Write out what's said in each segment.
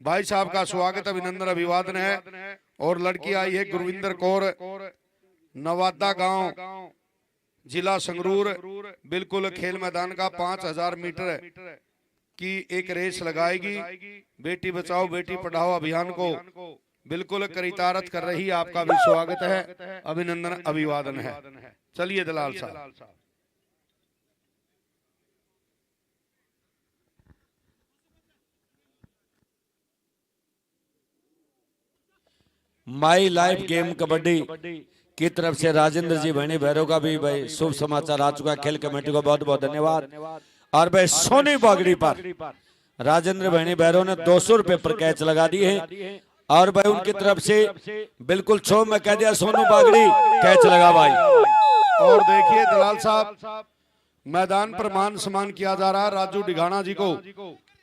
भाई साहब का स्वागत अभिनंदन अभिवादन है। और लड़की आई है गुरविंदर कौर, नवादा गांव, जिला संगरूर। बिल्कुल खेल मैदान का 5000 मीटर की एक रेस लगाएगी। बेटी बचाओ बेटी पढ़ाओ अभियान को बिल्कुल करितारत कर रही। आपका भी स्वागत है, अभिनंदन अभिवादन है। चलिए दलाल साहब। माई लाइफ गेम कबड्डी की तरफ से राजेंद्र जी भैनी भैरव का भी भाई शुभ समाचार आ चुका है। खेल कमेटी को बहुत बहुत धन्यवाद। और भाई सोनी बागड़ी पर राजेंद्र भैनी भैरव ने 200 रुपए पर कैच लगा दी है। और भाई उनकी तरफ से बिल्कुल छो में कह दिया सोनू बागड़ी कैच लगा भाई। और देखिए दलाल साहब, मैदान पर मान सम्मान किया जा रहा है। राजू डिघाना जी को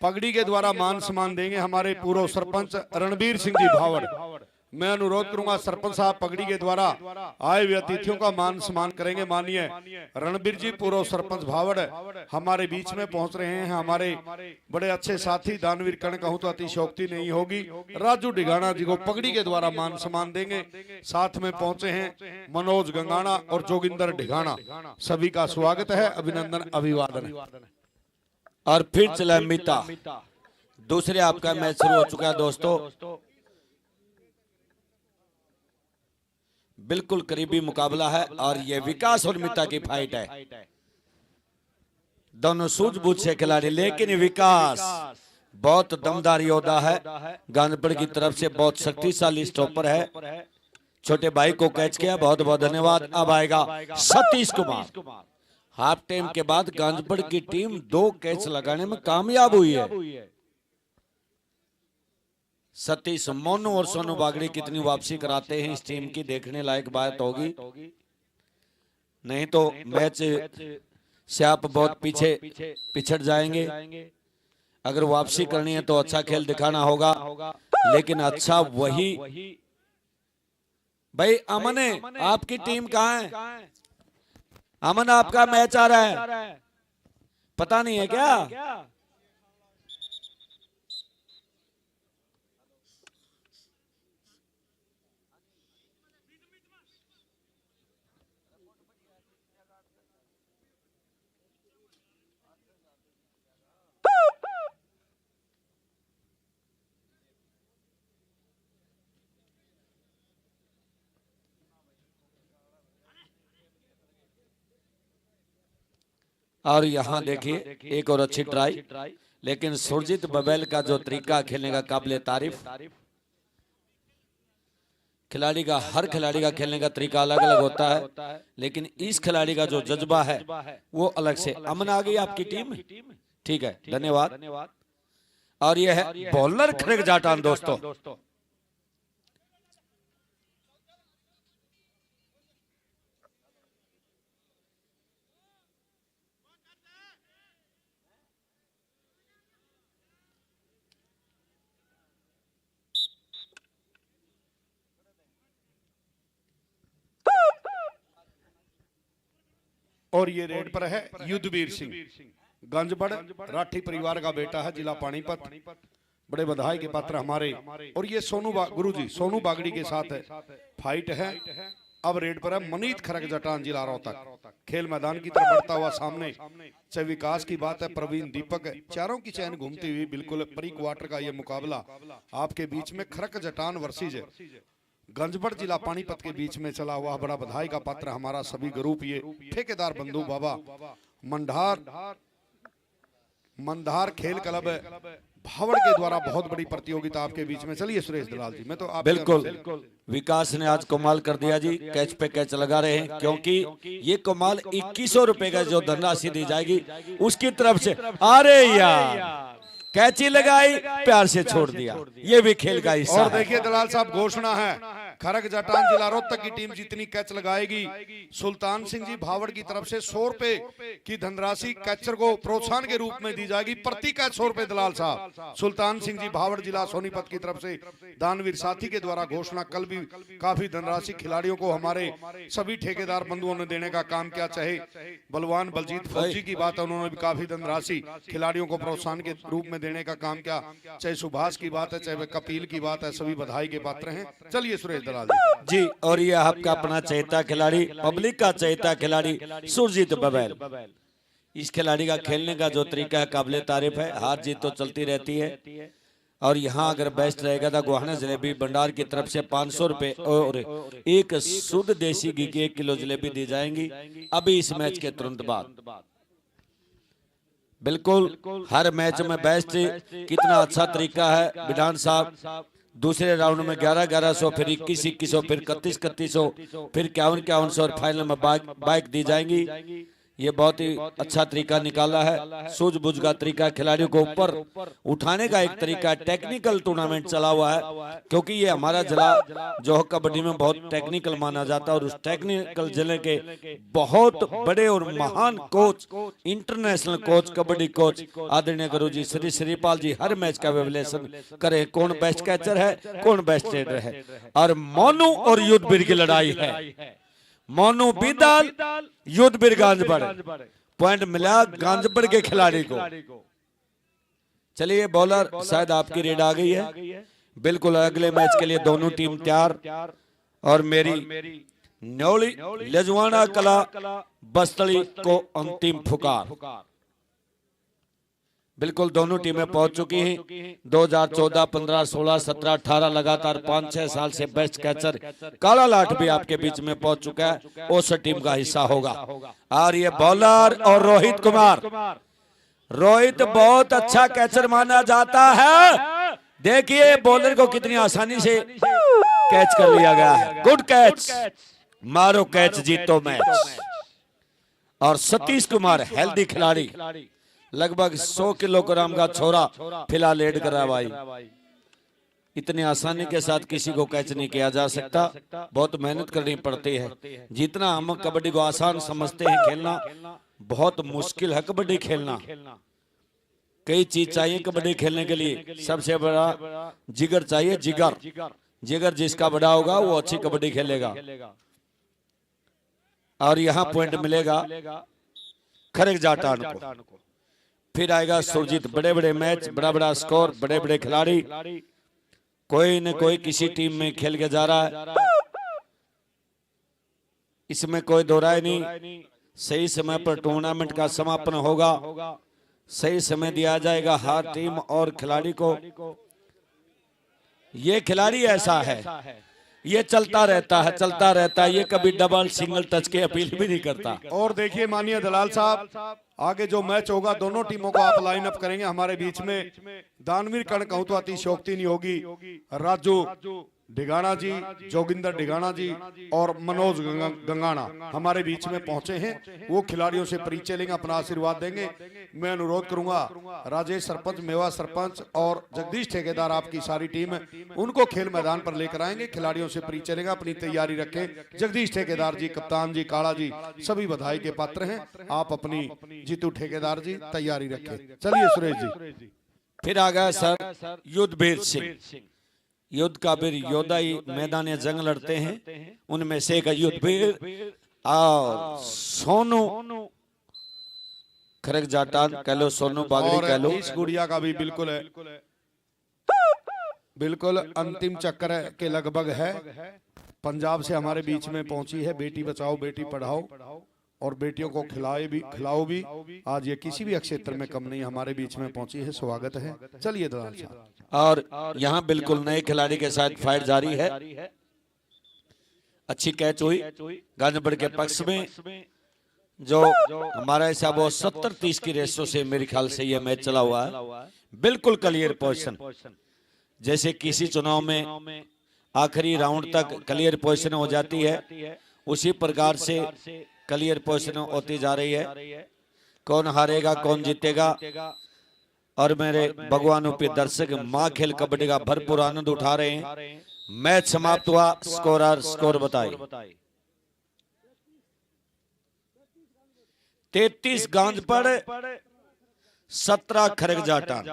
पगड़ी के द्वारा मान सम्मान देंगे हमारे पूर्व सरपंच रणबीर सिंह जी भावड़। मैं अनुरोध करूंगा सरपंच साहब पगड़ी के द्वारा आए हुए अतिथियों का मान सम्मान करेंगे। माननीय रणबीर जी पूर्व सरपंच भावड़ हमारे बीच में पहुंच रहे हैं। हमारे बड़े अच्छे साथी दानवीर कर्ण कहूं तो अतिशोक्ति नहीं होगी। राजू डिघाना जी को पगड़ी के द्वारा मान सम्मान देंगे। साथ में पहुंचे हैं मनोज गंगाना और जोगिंदर डिघाना। सभी का स्वागत है, अभिनंदन अभिवादन। और फिर चला मीता, दूसरे आपका मैच शुरू हो चुका है दोस्तों। बिल्कुल करीबी मुकाबला है और ये विकास और मिता की फाइट है। दोनों सूझबूझ से खिलाड़ी, लेकिन विकास बहुत दमदार योद्धा है। गांधीपुर की तरफ से बहुत शक्तिशाली स्टॉपर है। छोटे भाई को कैच किया, बहुत बहुत धन्यवाद। अब आएगा सतीश कुमार। हाफ टाइम के बाद गांधीपुर की टीम 2 कैच लगाने में कामयाब हुई है। सतीश, मोनू और सोनू बागड़ी कितनी वापसी कराते हैं इस टीम की, देखने लायक बात होगी। नहीं तो मैच से आप बहुत पीछे पिछड़ जाएंगे। अगर वापसी करनी है तो अच्छा खेल दिखाना होगा। लेकिन अच्छा वही भाई। अमन है, आपकी टीम कहाँ है? अमन, आपका मैच आ रहा है, पता नहीं है क्या? और यहाँ देखिए एक और अच्छी ट्राई, लेकिन सुरजीत बबेल का जो तरीका खेलने का काबिले तारीफ। खिलाड़ी का, हर खिलाड़ी का खेलने का तरीका अलग अलग होता है, लेकिन इस खिलाड़ी का जो जज्बा है वो अलग से। अमन आ गई आपकी टीम, ठीक है, धन्यवाद। और यह है बॉलर खड़ग जाटान दोस्तों। और ये रेड पर है युद्धवीर सिंह, गंजबड़ राठी परिवार का बेटा है, जिला पानीपत। बड़े बधाई के पात्र हमारे। और ये सोनू गुरुजी सोनू बागड़ी के साथ है फाइट है। अब रेड पर है मनीत खड़ग जटान, जिला रोहतक। खेल मैदान की तरफ बढ़ता हुआ सामने चाहे विकास की बात है, प्रवीण दीपक, चारों की चैन घूमती हुई बिल्कुल प्री क्वार्टर का ये मुकाबला आपके बीच में खड़ग जटान वर्सेज गंजबड़ जिला पानीपत के बीच में चला हुआ। बड़ा बधाई का पात्र हमारा सभी ग्रुप। ये ठेकेदार बंधु बाबा मंदार खेल क्लब भावड़ के द्वारा बहुत बड़ी प्रतियोगिता आपके बीच में। चलिए सुरेश दलाल जी, मैं तो आप बिल्कुल विकास ने आज कमाल कर दिया जी। कैच पे कैच लगा रहे हैं, क्योंकि ये कमाल 2100 रुपए का जो धनराशि दी जाएगी उसकी तरफ से। अरे यार, कैची लगाई, प्यार से छोड़ दिया, ये भी खेल का हिस्सा। और देखिए दलाल साहब, घोषणा है खरग जटान जिला रोहतक की टीम जितनी कैच लगाएगी, सुल्तान सिंह जी भावड़ की तरफ से 100 रुपए की धनराशि कैचर को प्रोत्साहन के रूप में दी जाएगी। प्रति कैच 100 रुपए दलाल साहब सुल्तान सिंह जी भावड़ जिला सोनीपत की तरफ से दानवीर साथी के द्वारा घोषणा। कल भी काफी धनराशि खिलाड़ियों को हमारे सभी ठेकेदार बंधुओं ने देने का काम किया। चाहे बलवान बलजीत फौजी की बात है, उन्होंने भी काफी धनराशि खिलाड़ियों को प्रोत्साहन के रूप में देने का काम किया। चाहे सुभाष की बात है, चाहे कपिल की बात है, सभी बधाई के पात्र हैं। चलिए सुरेश दलाल जी, और ये आपका अपना चहेता खिलाड़ी, पब्लिक का चहेता खिलाड़ी सुरजीत बबैल। इस खिलाड़ी का खेलने का जो तरीका है काबिले तारीफ है। हार जीत तो चलती रहती है, और यहाँ अगर बेस्ट रहेगा तो गोहाना जलेबी भंडार की तरफ से 500 रुपए और एक शुद्ध देसी घी की 1 किलो जलेबी दी जाएंगी अभी इस मैच के तुरंत बाद। बिल्कुल हर मैच में बेस्ट कितना अच्छा तरीका है विधान साहब। दूसरे राउंड में 1100 फिर 2100 फिर 3100 फिर 5100 और फाइनल में बाइक दी जाएंगी। ये बहुत ही अच्छा तरीका निकाला है, सूझबूझ का तरीका, खिलाड़ियों को ऊपर उठाने का एक तरीका है। टेक्निकल टूर्नामेंट चला हुआ है, क्योंकि ये हमारा जिला जो कबड्डी में बहुत टेक्निकल माना जाता है, और उस टेक्निकल जिले के बहुत बड़े और महान coach, international coach, kabaddi coach आदरणीय गुरु जी श्री श्रीपाल जी हर मैच का विश्लेषण करे, कौन बेस्ट कैचर है, कौन बेस्ट ट्रेडर है। और मोनू और युद्धवीर की लड़ाई है। मोनू बिदाल, युद्धवीर गांजबड़, पॉइंट मिला गांजबड़ के खिलाड़ी को। चलिए बॉलर शायद आपकी रेड आ गई है। बिल्कुल अगले मैच के लिए दोनों टीम तैयार। और मेरी न्योली लजवाना कला बस्तली को अंतिम फुकार। बिल्कुल दोनों टीमें पहुंच चुकी हैं। 2014, 15, 16, 17, 18 लगातार 5-6 साल से बेस्ट कैचर काला लाठ भी आपके बीच में पहुंच चुका है, उस टीम का हिस्सा होगा। और ये बॉलर और रोहित कुमार, रोहित बहुत अच्छा कैचर माना जाता है। देखिए बॉलर को कितनी आसानी से कैच कर लिया गया है। गुड कैच, मारो कैच जीतो मैच। और सतीश कुमार हेल्दी खिलाड़ी, लगभग 100 किलोग्राम का छोरा फिलहाल लेट कर रहा है भाई। इतनी आसानी के साथ किसी को कैच नहीं किया जा सकता, बहुत मेहनत करनी पड़ती है। जितना हम कबड्डी को आसान समझते हैं, खेलना बहुत मुश्किल है। कबड्डी खेलना कई चीज चाहिए कबड्डी खेलने के लिए। सबसे बड़ा जिगर चाहिए, जिगर जिसका बड़ा होगा वो अच्छी कबड्डी खेलेगा। और यहाँ पॉइंट मिलेगा खरग जाटान को। फिर आएगा सुरजीत। बड़े बड़े मैच, बड़ा बड़ा स्कोर, बड़े बड़े खिलाड़ी, कोई न कोई किसी टीम में खेल के जा रहा है, इसमें कोई दो राय नहीं। सही समय पर टूर्नामेंट का समापन होगा, सही समय दिया जाएगा हर टीम और खिलाड़ी को। ये खिलाड़ी ऐसा है, ये चलता रहता है, चलता रहता है, ये कभी डबल सिंगल टच के अपील भी नहीं करता। और देखिए माननीय दलाल साहब, आगे जो मैच होगा दोनों टीमों को आप लाइन अप करेंगे। हमारे बीच में दानवीर कर्ण कहूं तो अतिशयोक्ति नहीं होगी, राजू डिगाना जी, जोगिंदर डिगाना जी और मनोज गंगाना हमारे बीच में पहुंचे हैं। वो खिलाड़ियों से परिचय लेंगे, अपना आशीर्वाद देंगे। मैं अनुरोध करूंगा राजेश सरपंच, मेवा सरपंच और जगदीश ठेकेदार, आपकी सारी टीम है, उनको खेल मैदान पर लेकर आएंगे, खिलाड़ियों से परिचय लेंगे, अपनी तैयारी रखें। जगदीश ठेकेदार जी, कप्तान जी, काला जी सभी बधाई के पात्र हैं। आप अपनी जीतू ठेकेदार जी तैयारी रखें। चलिए सुरेश जी। फिर आ गया सर युद्धवीर सिंह। युद्ध का वीर योद्धा ही मैदान जंग लड़ते हैं, उनमें से एक युद्धवीर और सोनू खरग जाटान कह लो, सोनू बागड़ी कह लो। इस गुड़िया का भी बिल्कुल है, बिल्कुल अंतिम चक्कर के लगभग है। पंजाब से हमारे बीच में पहुंची है। बेटी बचाओ बेटी पढ़ाओ, और बेटियों को खिलाओ भी। आज ये किसी भी क्षेत्र में कम नहीं, हमारे बीच में पहुंची है, स्वागत है। चलिए दलाल साहब। और यहाँ बिल्कुल नए खिलाड़ी के साथ फाइट जारी है। अच्छी कैच हुई गांजबड़ के पक्ष में। जो हमारा हिसाब वो 70-30 की रेशो से मेरे ख्याल से ये मैच चला हुआ है। बिल्कुल क्लियर पोजीशन, जैसे किसी चुनाव में आखिरी राउंड तक क्लियर पोजीशन हो जाती है, उसी प्रकार से क्लियर पोजीशन होती जा रही है। कौन हारेगा कौन जीतेगा। और मेरे भगवानों पे दर्शक माँ खेल कबड्डी का भरपूर आनंद उठा रहे हैं। मैच समाप्त हुआ। स्कोरर स्कोर बताए। 33 गांज पर 17 खरग जाटान।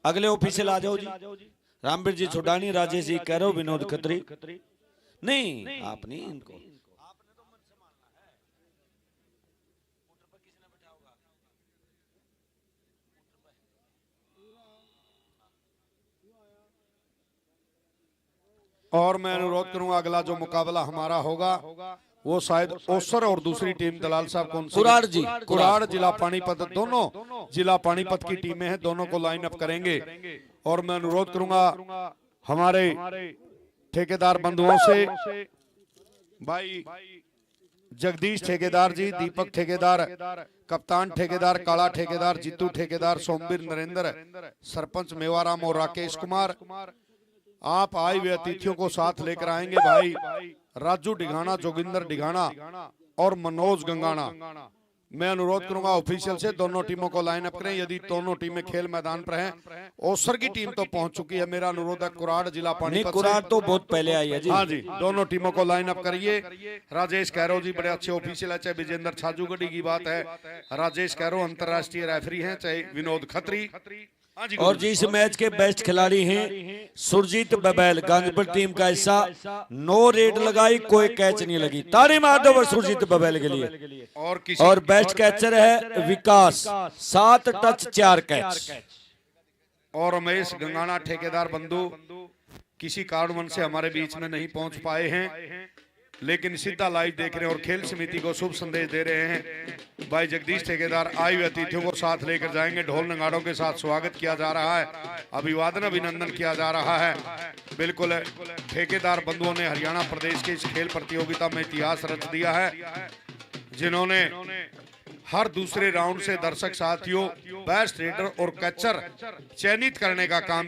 अगले ऑफिशियल आ जाओ जी। रामवीर जी छुडानी, राजेश जी कह रहे हो, विनोद खत्री। नहीं आप नहीं, इनको और मैं अनुरोध करूंगा अगला जो मुकाबला हमारा होगा वो शायद ओसर और दूसरी टीम दलाल साहब कौन सी? कुराड़ जी। कुराड़ जिला पानीपत, दोनों जिला पानीपत की टीमें हैं, दोनों को लाइन अप करेंगे। और मैं अनुरोध करूंगा हमारे ठेकेदार बंधुओं से, भाई जगदीश ठेकेदार जी, दीपक ठेकेदार, कप्तान ठेकेदार, काला ठेकेदार, जीतू ठेकेदार, सोमवीर नरेंद्र, सरपंच मेवाराम और राकेश कुमार, आप आए हुए अतिथियों को साथ लेकर आएंगे। भाई राजू डिघाना, जोगिंदर डिघाना और मनोज गंगाना। मैं अनुरोध करूंगा ऑफिशियल से दोनों टीमों को लाइन अप करें। यदि दोनों टीमें खेल मैदान पर हैं, ओसर की टीम तो पहुंच चुकी है, मेरा अनुरोध है कुराड़ जिला नहीं, पानीपत कुराड़ तो बहुत पहले आई है जी। हाँ जी, दोनों टीमों को लाइन अप करिए। राजेश कैरो जी बड़े अच्छे ऑफिशियल है, चाहे विजेंद्र छाजूगढ़ी की बात है, राजेश कैरो अंतरराष्ट्रीय रेफरी हैं, चाहे विनोद खत्री। हाँ जी, और जी इस मैच के बेस्ट खिलाड़ी हैं सुरजीत बबैल, गांधीपुर टीम का हिस्सा। 9 रेड लगाई, कोई कैच नहीं लगी। ताड़ी मार दो सुरजीत बबैल के लिए। और बेस्ट कैचर है विकास, 7 टच 4 कैच। और रमेश गंगाना ठेकेदार बंधु किसी कारणवश से हमारे बीच में नहीं पहुंच पाए हैं, लेकिन सीधा लाइव देख रहे हैं और खेल समिति को शुभ संदेश दे रहे हैं। भाई जगदीश ठेकेदार आए हुए अतिथियों को साथ लेकर जाएंगे। ढोल नगाड़ों के साथ स्वागत किया जा रहा है, अभिवादन अभिनंदन किया जा रहा है। बिल्कुल ठेकेदार बंधुओं ने हरियाणा प्रदेश की इस खेल प्रतियोगिता में इतिहास रच दिया है, जिन्होंने हर दूसरे राउंड से दर्शक साथियों, बेस्ट रेडर और कैचर चयनित करने का काम